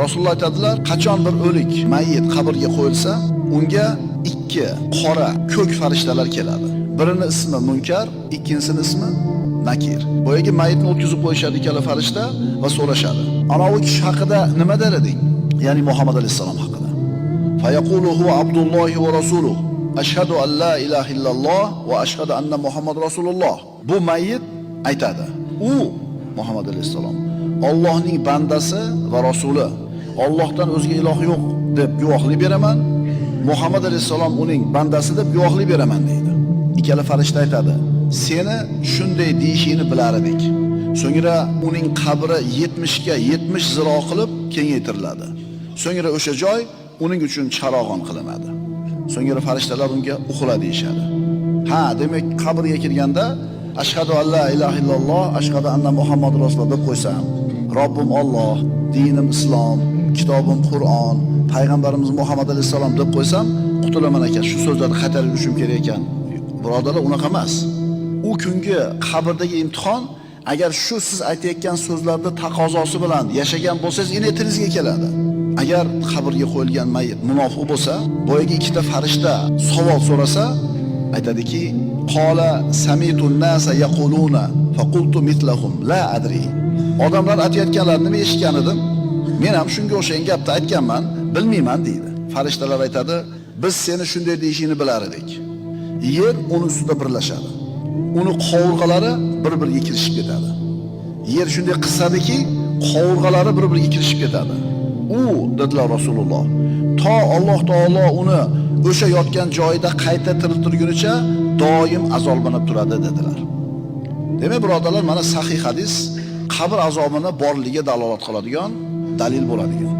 Rasululloh aytadilar, qachon bir o'lik mayyit qabrga qo'yilsa, unga ikki qora ko'k farishtalar keladi. Birini ismi Munkar, ikkinchisini ismi Nakir. Boyagi mayyitni o'tkazib qo'yishadi ikkala farishta va so'rashadi. Ana u kishi haqida nima der eding? Ya'ni Muhammad alayhisalom haqida. Fayaqulu huwa Abdulloh va rasuluh. Ashhadu an la ilaha illalloh va ashhadu anna Muhammad rasululloh. Bu mayyit aytadi. U Muhammad alayhisalom Allohning bandasi va rasuli. Allohdan o'zga iloh yo'q deb guvohlik beraman. Muhammad alayhisalom uning bandasi deb guvohlik beraman deydi. Ikkala farishta aytadi: "Seni shunday deyishingni bilar edik." So'ngra uning qabri 70 ga 70 ziro qilib kengaytiriladi. So'ngra o'sha joy uning uchun charog'on qilinadi. So'ngra farishtalar unga uxla deyshadi. Ha, demak qabrga kirganda ashhadu an la ilaha illalloh, ashhadu anna Muhammad rasululloh deb qo'ysam, Robbim Alloh, dinim Islom, kitobim Qur'on, payg'ambarimiz Muhammad alayhisalom deb qo'ysam, qutulaman ekan. Shu so'zlarni qaytarib yurishim kerak ekan. Birodarlar, unaqa emas. U kungi qabrdagi imtihon agar shu siz aytayotgan so'zlarda taqozosi bilan yashagan bo'lsangiz, enetingizga keladi. Agar qabrga qo'yilgan mayyit munofiq bo'lsa, boyagi ikkita farishta savol so'rasa, aytadiki: "Qola samitun nasa yaquluna faqultu mitlahum la adri." Odamlar aytayotganlarini nima eshitgan edim, men ham shunga o'xshagan gapni aytganman, bilmayman deydi. Farishtalar aytadi: "Biz seni shunday deyishingni bilar edik." Yer uni ustida birlashadi. Uni qovurg'alari bir-biriga kirishib ketadi. Yer shunday qisadiki, qovurg'alari bir-biriga kirishib ketadi. U dedilar Rasululloh, to Alloh taolo uni o'sha yotgan joyida qayta tiriltirgunicha doim azoblanib turadi dedilar. Demak, birodarlar, mana sahih hadis qabr azobini borligiga dalolat qiladigan dalil bo'ladigan.